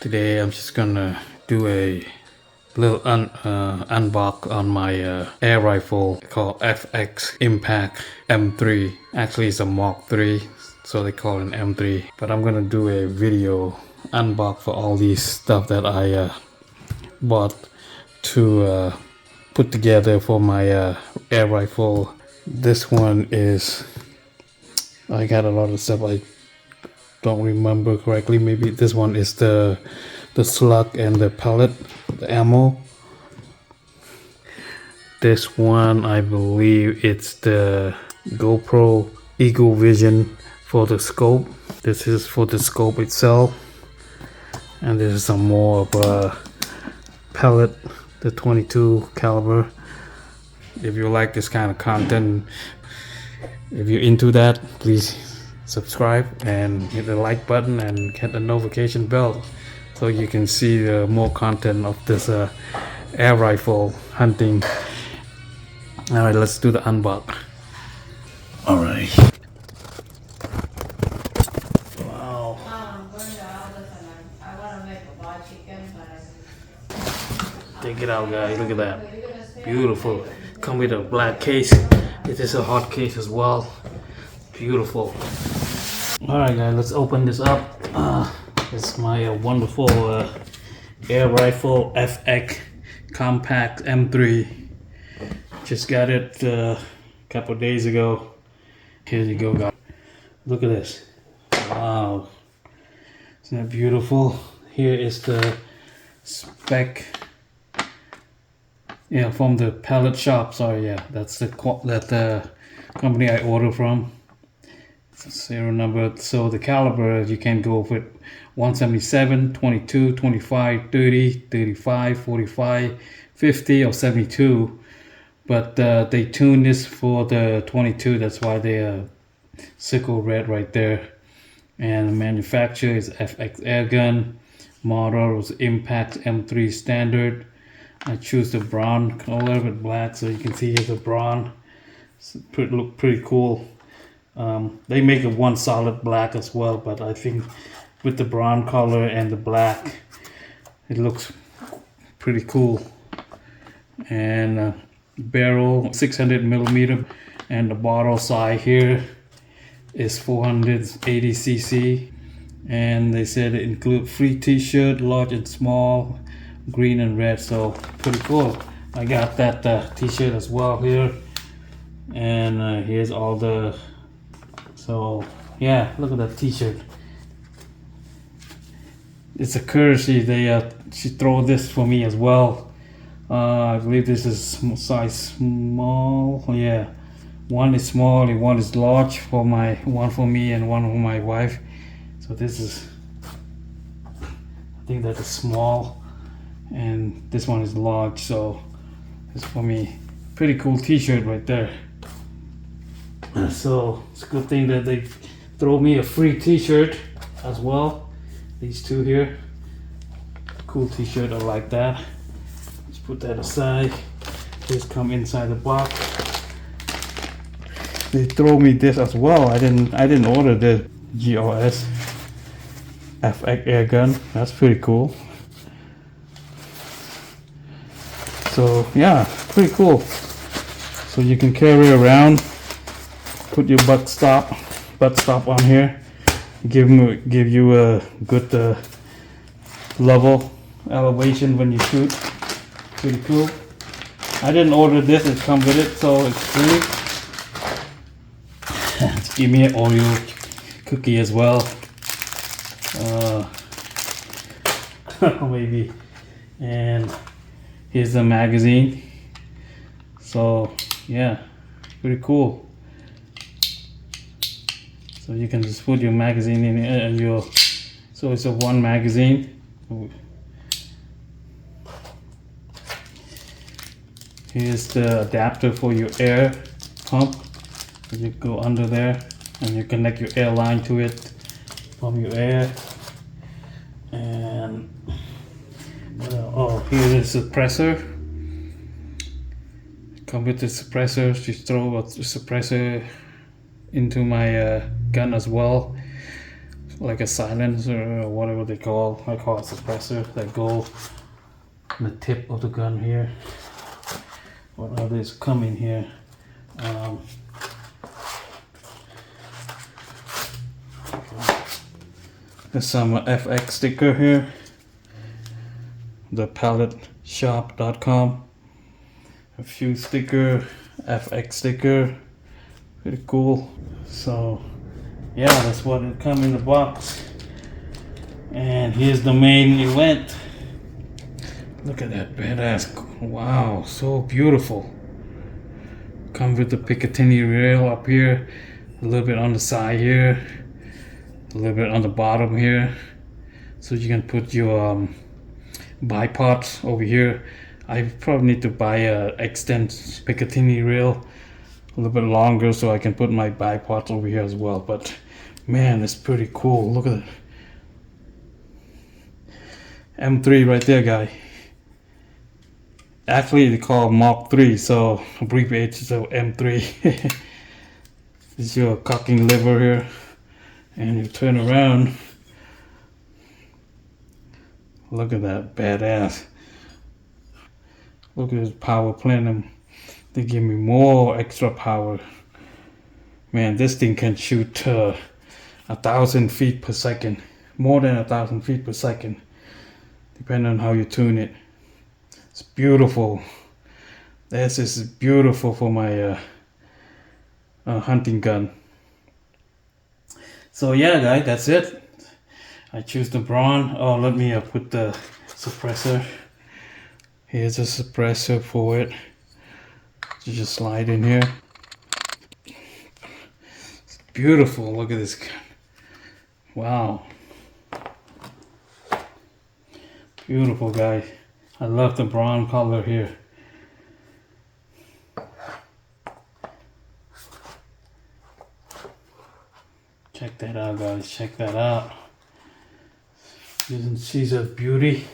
Today I'm just gonna do a little unbox on my air rifle called FX Impact M3. Actually it's a Mark 3, so they call it an M3. But I'm gonna do a video unbox for all these stuff that I bought to put together for my air rifle. This one is, I got a lot of stuff I don't remember correctly. Maybe this one is the slug and the pellet, the ammo. This one I believe it's the GoPro Eagle Vision for the scope. This is for the scope itself, and this is some more of a pellet, the 22 caliber. If you like this kind of content, if you're into that, please subscribe and hit the like button and hit the notification bell so you can see more content of this air rifle hunting. All right, let's do the unbox. All right. Wow. Take it out, guys. Look at that. Beautiful. Come with a black case. It is a hot case as well. Beautiful. All right, guys. Let's open this up. It's my wonderful air rifle FX Compact M3. Just got it a couple days ago. Here you go, guys. Look at this. Wow. Isn't that beautiful? Here is the spec. Yeah, from the pellet shop. Sorry, yeah, that's the company I ordered from. Serial number. So the caliber, you can go with 177, 22, 25, 30, 35, 45, 50, or 72. But they tuned this for the 22. That's why they are circle red right there. And the manufacturer is FX Airgun. Model was Impact M3 Standard. I choose the brown color with black, so you can see here's a brown. Look pretty cool. They make it one solid black as well, but I think with the brown color and the black, it looks pretty cool. And barrel 600 millimeter, and the bottle size here is 480 cc. And they said it include free t-shirt, large and small, green and red, so pretty cool. I got that t-shirt as well here, and here's all the, so yeah, look at that t-shirt. It's a courtesy. She throw this for me as well. I believe this is size small. Yeah, one is small and one is large for one for me and one for my wife. So this is, I think that is small, and this one is large, so it's for me. Pretty cool t-shirt right there. So it's a good thing that they throw me a free t-shirt as well. These two here, cool t-shirt. I like that. Let's put that aside. This come inside the box. They throw me this as well. I didn't order the GOS FX Airgun. That's pretty cool. So yeah, pretty cool. So you can carry around, put your butt stop on here, give you a good level elevation when you shoot. Pretty cool. I didn't order this, it comes with it, so it's free. Give me an Oreo cookie as well. Maybe. And here's the magazine. So yeah, pretty cool. So you can just put your magazine in it and so it's a one magazine. Here's the adapter for your air pump. You go under there and you connect your air line to it from your air. And oh, here's the suppressor. Come with the suppressor. Just throw a suppressor into my gun as well. like a silencer or whatever they call. I call it suppressor that go on the tip of the gun here. What others come in here? There's some FX sticker here. The palletshop.com. A few sticker, FX sticker. Pretty cool. So yeah, that's what it come in the box. And here's the main event. Look at that badass. Wow, so beautiful. Come with the Picatinny rail up here, a little bit on the side here, a little bit on the bottom here, so you can put your bipods over here. I probably need to buy a extend Picatinny rail a little bit longer so I can put my bipods over here as well. But man, it's pretty cool. Look at it. M3 right there, guy. Actually, they call Mark 3, so abbreviated of M3. This is your cocking lever here, and you turn around. Look at that badass. Look at this power plenum. They give me more extra power. Man, this thing can shoot 1,000 feet per second. More than 1,000 feet per second, depending on how you tune it. It's beautiful. This is beautiful for my hunting gun. So yeah, guys, that's it. I choose the Braun. Oh, let me put the suppressor. Here's a suppressor for it. You just slide in here. It's beautiful. Look at this gun. Wow. Beautiful, guys. I love the brown color here. Check that out, guys. Check that out. Isn't she a beauty?